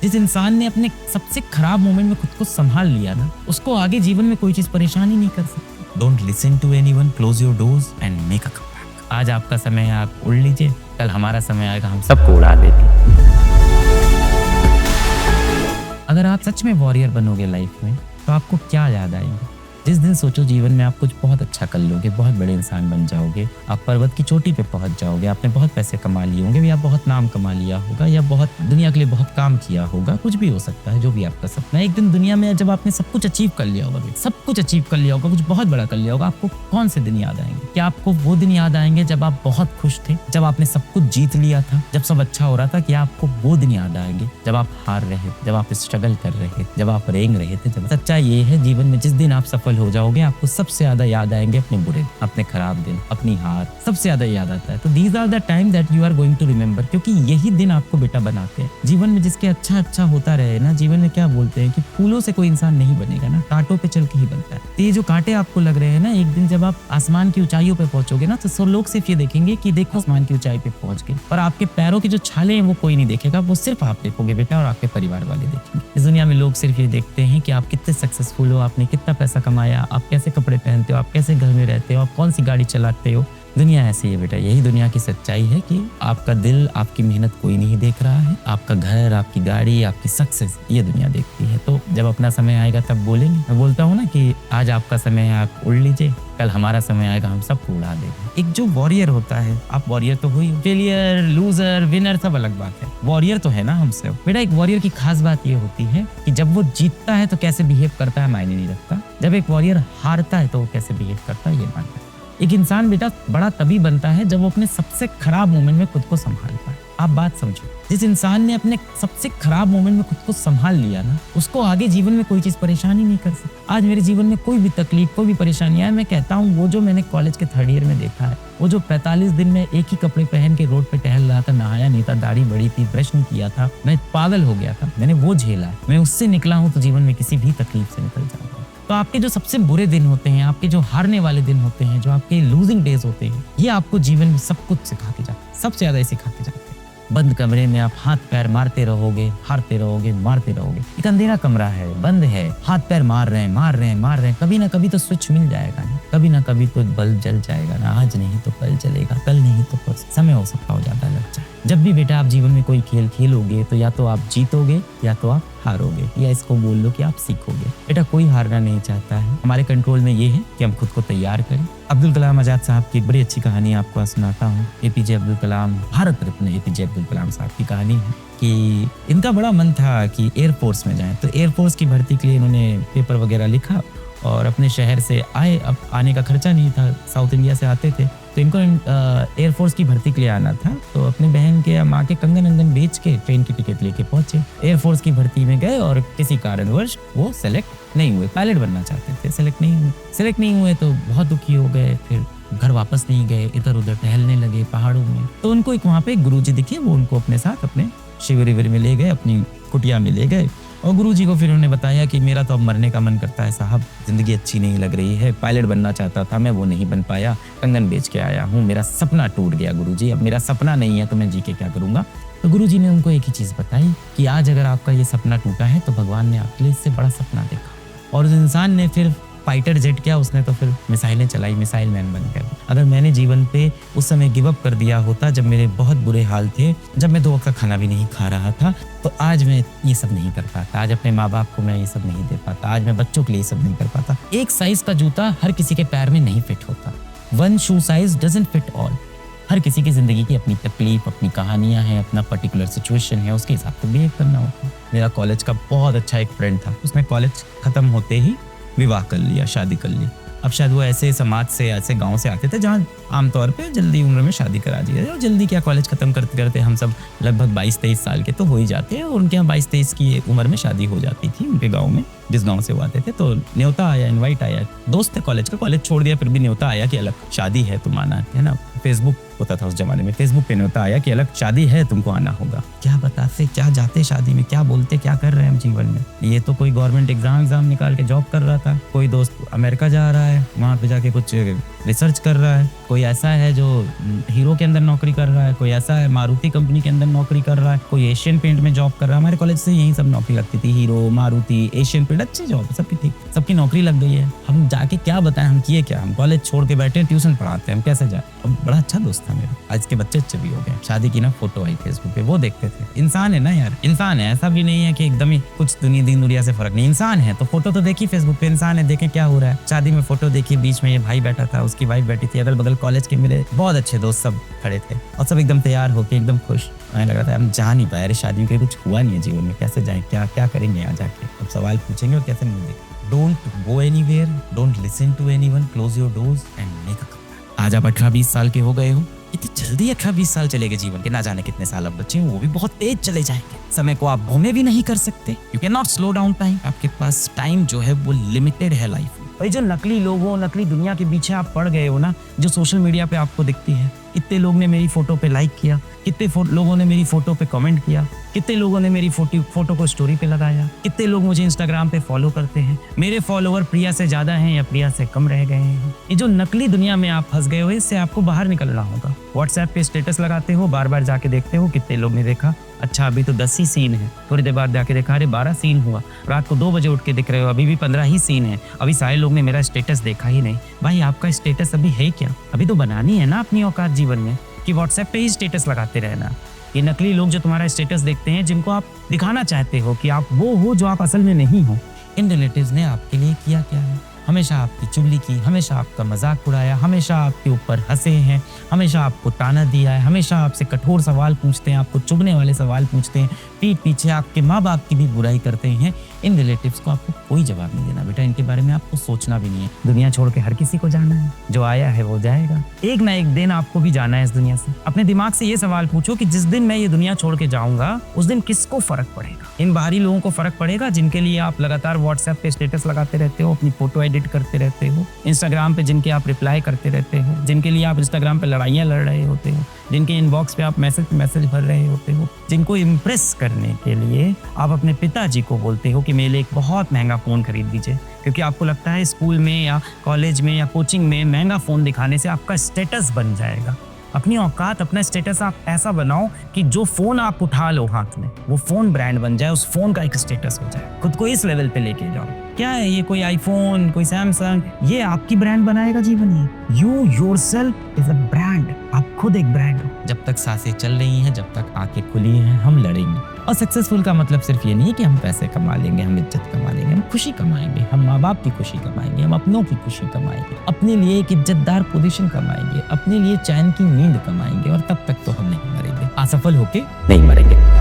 जिस इंसान ने अपने सबसे खराब मोमेंट में खुद को संभाल लिया ना, उसको आगे जीवन में कोई चीज परेशान ही नहीं कर सकती। Don't listen to anyone, close your doors and make a comeback. आज आपका समय है, आप उड़ लीजिए, कल हमारा समय आएगा, हम सबको उड़ा देंगे। अगर आप सच में वॉरियर बनोगे लाइफ में, तो आपको क्या याद आएंगे? जिस दिन सोचो जीवन में आप कुछ बहुत अच्छा कर लोगे, बहुत बड़े इंसान बन जाओगे, आप पर्वत की चोटी पे पहुंच जाओगे, आपने बहुत पैसे कमा लिए होंगे, या बहुत नाम कमा लिया होगा, या बहुत दुनिया के लिए बहुत काम किया होगा, कुछ भी हो सकता है जो भी आपका सपना है। एक दिन दुनिया में जब आपने सब कुछ अचीव कर लिया होगा, सब कुछ अचीव कर लिया होगा, कुछ बहुत बड़ा कर लिया होगा, आपको कौन से दिन याद आएंगे? क्या आपको वो दिन याद आएंगे जब आप बहुत खुश थे, जब आपने सब कुछ जीत लिया था, जब सब अच्छा हो रहा था? क्या आपको वो दिन याद आएंगे जब आप हार रहे, जब आप स्ट्रगल कर रहे, जब आप रेंग रहे थे? जब सच्चाई ये है, जीवन में जिस दिन आप सफल हो जाओगे, आपको सबसे ज्यादा याद आएंगे अपने बुरे, अपने खराब दिन, अपनी हार, सबसे ज्यादा याद आता है। तो these are the time that you are going to remember, क्योंकि यही दिन आपको बेटा बनाते हैं। जीवन में जिसके अच्छा अच्छा होता रहे ना, जीवन में क्या बोलते हैं कि फूलों से कोई इंसान नहीं बनेगा ना, कांटों पे चल के ही बनता है। तो ये जो कांटे आपको लग रहे हैं ना, एक दिन जब आप आसमान की ऊंचाइयों पे पहुंचोगे ना, तो सब लोग सिर्फ ये देखेंगे कि देखो आसमान की ऊंचाई पे पहुंच गए, और आपके पैरों की जो छाले हैं वो कोई नहीं देखेगा, वो सिर्फ आप देखोगे बेटा, और आपके परिवार वाले देखेंगे। इस दुनिया में लोग सिर्फ ये देखते हैं कि आप कितने सक्सेसफुल हो, आपने कितना पैसा कमाया, आप कैसे कपड़े पहनते हो, आप कैसे घर में रहते हो, आप कौन सी गाड़ी चलाते हो। दुनिया ऐसी है बेटा, यही दुनिया की सच्चाई है कि आपका दिल, आपकी मेहनत कोई नहीं देख रहा है, आपका घर, आपकी गाड़ी, आपकी सक्सेस, ये दुनिया देखती है। तो जब अपना समय आएगा तब बोलेंगे। मैं बोलता हूँ ना कि आज आपका समय है, आप उड़ लीजिए, कल हमारा समय आएगा, हम सबको उड़ा देंगे। एक जो वॉरियर होता है, आप वॉरियर तो हुई, फेलियर, लूजर, विनर सब अलग बात है, वॉरियर तो है ना हम सब बेटा। एक वॉरियर की खास बात ये होती है कि जब वो जीतता है तो कैसे बिहेव करता है मायने नहीं रखता, जब एक वॉरियर हारता है तो वो कैसे बिहेव करता है ये मानता है। एक इंसान बेटा बड़ा तभी बनता है जब वो अपने सबसे खराब मोमेंट में खुद को संभालता है। आप बात समझो, जिस इंसान ने अपने सबसे खराब मोमेंट में खुद को संभाल लिया ना, उसको आगे जीवन में कोई चीज परेशानी नहीं कर सकती। आज मेरे जीवन में कोई भी तकलीफ, कोई भी परेशानी आए, मैं कहता हूँ वो जो मैंने कॉलेज के 3rd ईयर में देखा है, वो जो 45 दिन में एक ही कपड़े पहन के रोड पे टहल रहा था, नहाया नहीं था, दाढ़ी बड़ी थी, ब्रश नहीं किया था, मैं पागल हो गया था, मैंने वो झेला, मैं उससे निकला हूँ, तो जीवन में किसी भी तकलीफ से निकल जाऊंगा। तो आपके जो सबसे बुरे दिन होते हैं, आपके जो हारने वाले दिन होते हैं, जो आपके लूजिंग डेज होते हैं, ये आपको जीवन में सब कुछ सिखा के जाते हैं, सबसे ज्यादा ये सिखा के जाते हैं। बंद कमरे में आप हाथ पैर मारते रहोगे, हारते रहोगे, मारते रहोगे। एक अंधेरा कमरा है, बंद है, हाथ पैर मार रहे हैं, कभी ना कभी तो स्विच मिल जाएगा ना, कभी ना कभी तो बल्ब जल जाएगा ना, आज नहीं तो कल चलेगा, कल नहीं तो परसों, समय हो सकता हो जाता लग जाए। जब भी बेटा आप जीवन में कोई खेल खेलोगे, तो या तो आप जीतोगे या तो आप हारोगे, या इसको बोल लो कि आप सीखोगे। बेटा कोई हारना नहीं चाहता है, हमारे कंट्रोल में ये है कि हम खुद को तैयार करें। अब्दुल कलाम आजाद साहब की बड़ी अच्छी कहानी आपको सुनाता हूँ। एपीजे अब्दुल कलाम, भारत रत्न एपीजे अब्दुल कलाम साहब की कहानी है कि इनका बड़ा मन था कि एयरफोर्स में जाएं, तो एयरफोर्स की भर्ती के लिए इन्होंने पेपर वगैरह लिखा और अपने शहर से आए। अब आने का खर्चा नहीं था, साउथ इंडिया से आते थे, तो इनको एयरफोर्स की भर्ती के लिए आना था। तो अपनी बहन के या माँ के कंगन अंगन बेच के ट्रेन की टिकट लेके पहुंचे, एयरफोर्स की भर्ती में गए और किसी कारणवश वो सेलेक्ट नहीं हुए। पायलट बनना चाहते थे, सेलेक्ट नहीं हुए तो बहुत दुखी हो गए। फिर घर वापस नहीं गए, इधर उधर टहलने लगे पहाड़ों में। तो उनको एक वहाँ पे गुरुजी दिखे, वो उनको अपने साथ अपने शिविर में ले गए, अपनी कुटिया में ले गए, और गुरुजी को फिर उन्होंने बताया कि मेरा तो अब मरने का मन करता है साहब, जिंदगी अच्छी नहीं लग रही है, पायलट बनना चाहता था मैं, वो नहीं बन पाया, कंगन बेच के आया हूँ, मेरा सपना टूट गया गुरुजी, अब मेरा सपना नहीं है तो मैं जी के क्या करूँगा। तो गुरुजी ने उनको एक ही चीज़ बताई कि आज अगर आपका ये सपना टूटा है तो भगवान ने आपके लिए इससे बड़ा सपना देखा। और उस इंसान ने फिर फाइटर जेट किया, उसने तो फिर मिसाइलें चलाई, मिसाइल मैन बन गया। अगर मैंने जीवन पे उस समय गिव अप कर दिया होता, जब मेरे बहुत बुरे हाल थे, जब मैं 2 वक्त का खाना भी नहीं खा रहा था, तो आज मैं ये सब नहीं कर पाता, आज अपने माँ बाप को मैं ये सब नहीं दे पाता, आज मैं बच्चों के लिए ये सब नहीं कर पाता। एक साइज का जूता हर किसी के पैर में नहीं फिट होता, 1 shoe size doesn't fit all. हर किसी की जिंदगी की अपनी तकलीफ, अपनी कहानियां हैं, अपना पर्टिकुलर सिचुएशन है, उसके हिसाब से बिहेव करना होता है। मेरा कॉलेज का बहुत अच्छा एक फ्रेंड था, उसने कॉलेज खत्म होते ही विवाह कर लिया, शादी कर ली। अब शायद वो ऐसे समाज से, ऐसे गांव से आते थे जहाँ आमतौर पे जल्दी उम्र में शादी करा दी जाती है। और जल्दी क्या, कॉलेज खत्म करते करते हम सब लगभग 22-23 साल के तो हो ही जाते हैं, और उनके यहाँ 22-23 की उम्र में शादी हो जाती थी उनके गाँव में, जिस गाँव से वो आते थे। तो न्योता आया, इन्वाइट आया, दोस्त थे कॉलेज का, कॉलेज छोड़ दिया फिर भी न्योता आया कि अलग शादी है तो माना है ना। फेसबुक होता था उस जमाने में, फेसबुक पे न्योता आया कि अलग शादी है, तुमको आना होगा। क्या बताते, क्या जाते शादी में, क्या बोलते, क्या कर रहे हैं हम जीवन में। ये तो कोई गवर्नमेंट एग्जाम निकाल के जॉब कर रहा था, कोई दोस्त अमेरिका जा रहा है, वहाँ पे जाके कुछ रिसर्च कर रहा है, कोई ऐसा है जो हीरो के अंदर नौकरी कर रहा है, कोई ऐसा है मारुति कंपनी के अंदर नौकरी कर रहा है, कोई एशियन पेंट में जॉब कर रहा है। हमारे कॉलेज से यही सब नौकरी लगती थी, हीरो, मारुति, एशियन पेंट, अच्छी जॉब सबकी थी, सबकी नौकरी लग गई है। हम जाके क्या बताएं हम किए क्या, हम कॉलेज छोड़ के बैठे ट्यूशन पढ़ाते हैं, हम कैसे जाए। अब बड़ा अच्छा दोस्त था मेरा, आज के बच्चे अच्छे भी हो गए, शादी की ना फोटो आई फेसबुक पे, वो देखते थे। इंसान है ना यार, इंसान है, ऐसा भी नहीं है कि एकदम ही कुछ दिन दुनिया से फर्क नहीं, इंसान है तो फोटो तो देखी फेसबुक पे, इंसान है, देखें क्या हो रहा है। शादी में फोटो देखी, बीच में ये भाई बैठा था, उसकी वाइफ बैठी थी, अगल बगल कॉलेज के मेरे बहुत अच्छे दोस्त सब खड़े थे और सब एकदम तैयार होके एकदम खुश। हमें लग रहा था हम जा नहीं पाए, अरे शादी में कुछ हुआ नहीं है जीवन में, कैसे जाएं, क्या क्या करेंगे यहाँ जाके, अब सवाल पूछेंगे और कैसे मुंह देखेंगे। Don't go anywhere, don't listen to anyone, close your doors and make a comeback. आज आप 18-20 साल के हो गए हो, इतनी जल्दी 18-20 साल चले गए जीवन के, ना जाने कितने साल अब बच्चे हैं, वो भी बहुत तेज चले जाएंगे। समय को आप घूमे भी नहीं कर सकते, you can not slow down time. आपके पास टाइम जो है वो लिमिटेड है लाइफ में। भाई जो नकली लोगों, नकली दुनिया के पीछे आप पड़ गए हो ना, जो सोशल मीडिया पे आपको दिखती है, कितने लोग ने मेरी फोटो पे लाइक किया, कितने लोगों ने मेरी फोटो पे कमेंट किया, कितने लोगों ने मेरी फोटो को स्टोरी पे लगाया, कितने लोग मुझे इंस्टाग्राम पे फॉलो करते हैं। मेरे फॉलोवर प्रिया से ज्यादा हैं या प्रिया से कम रह गए हैं। ये जो नकली दुनिया में आप फंस गए हो, इससे आपको बाहर निकलना होगा। व्हाट्सएप पे स्टेटस लगाते हो, बार बार जाके देखते हो कितने लोग ने देखा, अच्छा अभी तो 10 ही सीन है, थोड़ी देर बाद जाके देखा अरे 12 सीन हुआ, रात को 2 बजे उठ के दिख रहे हो अभी भी 15 ही सीन है, अभी सारे लोग ने मेरा स्टेटस देखा ही नहीं। भाई आपका स्टेटस अभी है क्या? अभी तो बनानी है ना अपनी औकात जीवन में, कि व्हाट्सएप पे ही स्टेटस लगाते रहना। ये नकली लोग जो तुम्हारा स्टेटस देखते हैं, जिनको आप दिखाना चाहते हो कि आप वो हो जो आप असल में नहीं हो, इन रिलेटिव्स ने आपके लिए किया क्या है? हमेशा आपकी चुगली की, हमेशा आपका मजाक उड़ाया, हमेशा आपके ऊपर हंसे हैं, हमेशा आपको ताना दिया है, हमेशा आपसे कठोर सवाल पूछते हैं, आपको चुभने वाले सवाल पूछते हैं, पीठ पीछे आपके माँ बाप की भी बुराई करते हैं। इन रिलेटिव्स को आपको कोई जवाब नहीं देना बेटा, इनके बारे में आपको सोचना भी नहीं है। दुनिया छोड़ के हर किसी को जाना है, जो आया है वो जाएगा, एक ना एक दिन आपको भी जाना है इस दुनिया से। अपने दिमाग से ये सवाल पूछो कि जिस दिन मैं ये दुनिया छोड़ के जाऊंगा, उस दिन किसको फर्क पड़ेगा? इन बाहरी लोगों को फर्क पड़ेगा जिनके लिए आप लगातार व्हाट्सएप पे स्टेटस लगाते रहते हो, अपनी फोटो एडिट करते रहते हो, इंस्टाग्राम पे जिनके आप रिप्लाई करते रहते हो, जिनके लिए आप इंस्टाग्राम पे लड़ाइयाँ लड़ रहे होते हो, जिनके इनबॉक्स पे आप मैसेज भर रहे होते हो, जिनको इम्प्रेस करने के लिए आप अपने पिताजी को बोलते हो कि मेरे लिए एक बहुत महंगा फ़ोन खरीद दीजिए, क्योंकि आपको लगता है स्कूल में या कॉलेज में या कोचिंग में महंगा फ़ोन दिखाने से आपका स्टेटस बन जाएगा। अपनी औकात, अपना स्टेटस आप ऐसा बनाओ कि जो फ़ोन आप उठा लो हाथ में, वो फ़ोन ब्रांड बन जाए, उस फ़ोन का एक स्टेटस हो जाए। खुद को इस लेवल पे लेके जाओ। क्या है ये, कोई आईफोन, कोई सैमसंग, ये आपकी ब्रांड बनाएगा जीवन में? You yourself is a brand, आप खुद एक ब्रांड हो। जब तक सांसें चल रही हैं, जब तक आंखें खुली हैं, हम लड़ेंगे। और सक्सेसफुल का मतलब सिर्फ ये नहीं है कि हम पैसे कमा लेंगे, हम इज्जत कमा लेंगे, हम खुशी कमाएंगे, हम माँ बाप की खुशी कमाएंगे, हम अपनों की खुशी कमाएंगे, अपने लिए एक इज्जतदार पोजीशन कमाएंगे, अपने लिए चैन की नींद कमाएंगे, और तब तक तो हम नहीं मरेंगे, असफल होके नहीं मरेंगे।